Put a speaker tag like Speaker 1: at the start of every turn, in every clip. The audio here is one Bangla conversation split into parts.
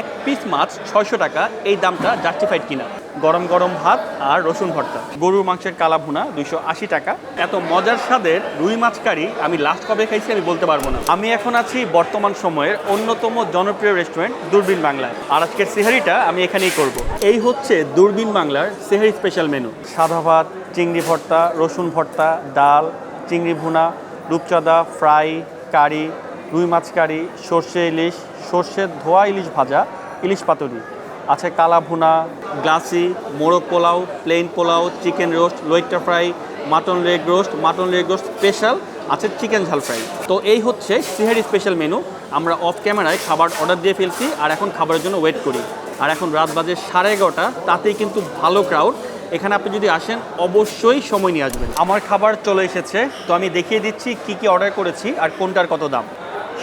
Speaker 1: এক পিস মাছ 600 টাকা, এই দামটা জাস্টিফাইড কিনা? গরম গরম ভাত আর রসুন ভর্তা, গরুর মাংসের কালা ভুনা 280 টাকা। এত মজার স্বাদের রুই মাছ কারি আমি লাস্ট কবে খাইছি আমি বলতে পারবো না। আমি এখন আছি বর্তমান সময়ের অন্যতম জনপ্রিয় রেস্টুরেন্ট দূরবীন বাংলায়, আর আজকের সেহারিটা আমি এখানেই করব। এই হচ্ছে দূরবীন বাংলার সেহারি স্পেশাল মেনু। সাদা ভাত, চিংড়ি ভর্তা, রসুন ভর্তা, ডাল, চিংড়ি ভুনা, রূপচাঁদা ফ্রাই, কারি, রুই মাছ কারি, সর্ষে ইলিশ, সর্ষের ধোয়া ইলিশ ভাজা, ইলিশ পাতুরি আছে, কালা ভুনা, গ্লাসি, মোরগ pulao, plain pulao, chicken roast, লইট্টা fry, mutton leg roast special আছে, চিকেন ঝাল ফ্রাই। তো এই হচ্ছে সেহারি স্পেশাল মেনু। আমরা অফ ক্যামেরায় খাবার অর্ডার দিয়ে ফেলছি আর এখন খাবারের জন্য ওয়েট করি। আর এখন রাত বাজে 11:30, তাতেই কিন্তু ভালো ক্রাউড। এখানে আপনি যদি আসেন অবশ্যই সময় নিয়ে আসবেন। আমার খাবার চলে এসেছে, তো আমি দেখিয়ে দিচ্ছি কি কি অর্ডার করেছি আর কোনটার কত দাম।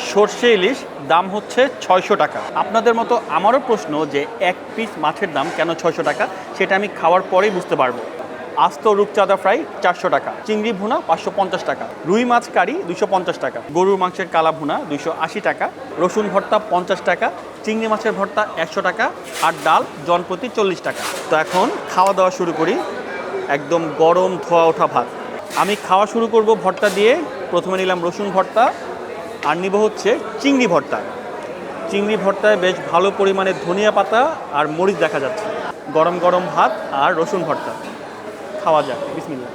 Speaker 1: সর্ষে ইলিশ দাম হচ্ছে 600 টাকা। আপনাদের মতো আমারও প্রশ্ন যে এক পিস মাছের দাম কেন 600 টাকা, সেটা আমি খাওয়ার পরেই বুঝতে পারবো। আস্ত রূপচাঁদা ফ্রাই 400 টাকা, চিংড়ি ভুনা 550 টাকা, রুই মাছ কারি 250 টাকা, গরুর মাংসের কালা ভুনা 280 টাকা, রসুন ভর্তা 50 টাকা, চিংড়ি মাছের ভর্তা 100 টাকা, আর ডাল জনপ্রতি 40 টাকা। তো এখন খাওয়া দাওয়া শুরু করি। একদম গরম ধোয়া ওঠা ভাত। আমি খাওয়া শুরু করব ভর্তা দিয়ে। প্রথমে নিলাম রসুন ভর্তা, আর নিব হচ্ছে চিংড়ি ভর্তা। চিংড়ি ভর্তায় বেশ ভালো পরিমাণে ধনিয়া পাতা আর মরিচ দেখা যাচ্ছে। গরম গরম ভাত আর রসুন ভর্তা, খাওয়া যাক, বিসমিল্লাহ।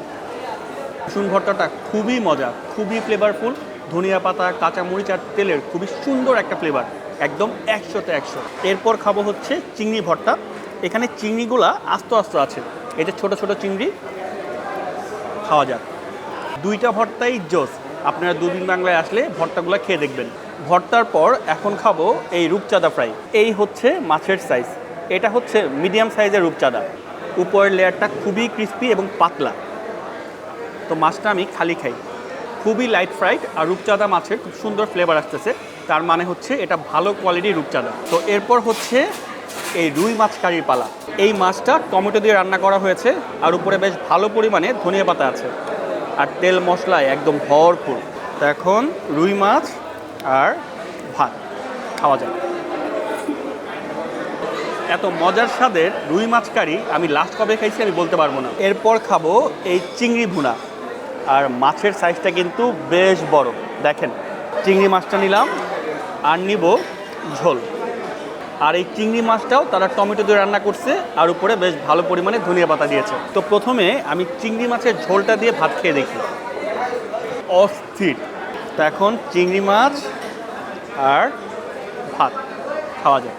Speaker 1: রসুন ভর্তাটা খুবই মজা, খুবই ফ্লেভারফুল। ধনিয়া পাতা, কাঁচা মরিচ আর তেলের খুবই সুন্দর একটা ফ্লেভার, একদম 100তে 100। এরপর খাবো হচ্ছে চিংড়ি ভর্তা। এখানে চিংড়িগুলা আস্ত আস্ত আছে, এই যে ছোটো ছোটো চিংড়ি। খাওয়া যাক। দুইটা ভর্তাই জোস। আপনারা দূরবীন বাংলায় আসলে ভর্তাগুলো খেয়ে দেখবেন। ভর্তার পর এখন খাবো এই রূপচাঁদা ফ্রাই। এই হচ্ছে মাছের সাইজ, এটা হচ্ছে মিডিয়াম সাইজের রূপচাঁদা। উপরের লেয়ারটা খুবই ক্রিস্পি এবং পাতলা। তো মাছটা আমি খালি খাই, খুবই লাইট ফ্রাইড। আর রূপচাঁদা মাছের খুব সুন্দর ফ্লেভার আসতেছে, তার মানে হচ্ছে এটা ভালো কোয়ালিটির রূপচাঁদা। তো এরপর হচ্ছে এই রুই মাছ কারির পালা। এই মাছটা টমেটো দিয়ে রান্না করা হয়েছে, আর উপরে বেশ ভালো পরিমাণে ধনিয়া পাতা আছে, আর তেল মশলায় একদম ভরপুর। তো এখন রুই মাছ আর ভাত খাওয়া যায়। এত মজার স্বাদের রুই মাছ কারি আমি লাস্ট কবে খাইছি আমি বলতে পারবো না। এরপর খাবো এই চিংড়ি ভুনা। আর মাছের সাইজটা কিন্তু বেশ বড়, দেখেন। চিংড়ি মাছটা নিলাম আর নিব ঝোল। আর এই চিংড়ি মাছটাও তারা টমেটো দিয়ে রান্না করছে, আর উপরে বেশ ভালো পরিমাণে ধনিয়া পাতা দিয়েছে। তো প্রথমে আমি চিংড়ি মাছের ঝোলটা দিয়ে ভাত খেয়ে দেখি, অস্থির। তো এখন চিংড়ি মাছ আর ভাত খাওয়া যায়।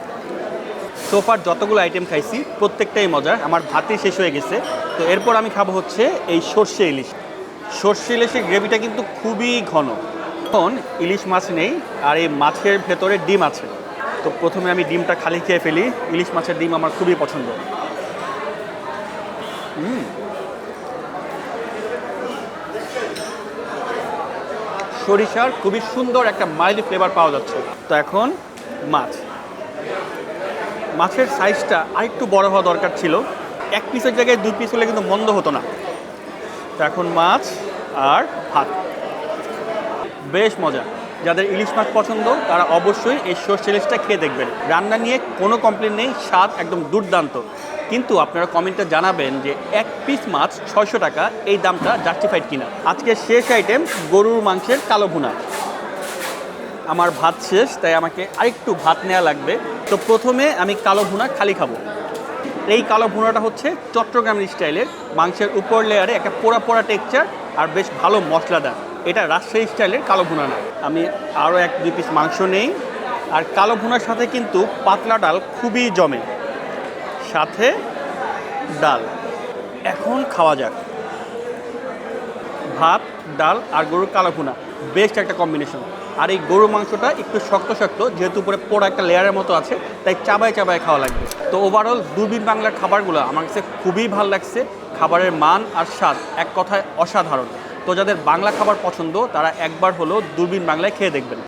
Speaker 1: সোফার যতগুলো আইটেম খাইছি প্রত্যেকটাই মজার, আমার ভাতই শেষ হয়ে গেছে। তো এরপর আমি খাবো হচ্ছে এই সর্ষে ইলিশ। সর্ষে ইলিশের গ্রেভিটা কিন্তু খুবই ঘন। এখন ইলিশ মাছ নেই, আর এই মাছের ভেতরে ডিম আছে। তো প্রথমে আমি ডিমটা খালি খেয়ে ফেলি। ইলিশ মাছের ডিম আমার খুবই পছন্দ। সরিষার খুবই সুন্দর একটা মাইল্ড ফ্লেভার পাওয়া যাচ্ছে। তো এখন মাছ। মাছের সাইজটা আরেকটু বড় হওয়া দরকার ছিল, এক পিসের জায়গায় 2 পিস হলে কিন্তু মন্দ হতো না। তো এখন মাছ আর ভাত, বেশ মজা। যাদের ইলিশ মাছ পছন্দ তারা অবশ্যই এই সর্ষে ইলিশটা খেয়ে দেখবেন। রান্না নিয়ে কোনো কমপ্লেন নেই, স্বাদ একদম দুর্দান্ত। কিন্তু আপনারা কমেন্টে জানাবেন যে এক পিস মাছ 600 টাকা, এই দামটা জাস্টিফাইড কিনা। আজকের শেষ আইটেম গরুর মাংসের কালো ভুনা। আমার ভাত শেষ, তাই আমাকে আরেকটু ভাত নেওয়া লাগবে। তো প্রথমে আমি কালো ভুনা খালি খাবো। এই কালো ভুনাটা হচ্ছে চট্টগ্রামের স্টাইলের। মাংসের উপর লেয়ারে একটা পোড়া পোড়া টেক্সচার আর বেশ ভালো মশলাদার। এটা রাজশাহী স্টাইলের কালো ভুনা না। আমি আরও 1-2 পিস মাংস নেই। আর কালো ভুনার সাথে কিন্তু পাতলা ডাল খুবই জমে, সাথে ডাল। এখন খাওয়া যাক। ভাত, ডাল আর গরুর কালো ভুনা, বেস্ট একটা কম্বিনেশন। আর এই গরুর মাংসটা একটু শক্ত শক্ত, যেহেতু উপরে পোড়া একটা লেয়ারের মতো আছে, তাই চাবায় চাবায় খাওয়া লাগবে। তো ওভারঅল দূরবীন বাংলার খাবারগুলো আমার কাছে খুবই ভালো লাগছে। খাবারের মান আর স্বাদ এক কথায় অসাধারণ। তো যাদের বাংলা খাবার পছন্দ তারা একবার হলেও দূরবীন বাংলায় খেয়ে দেখবেন।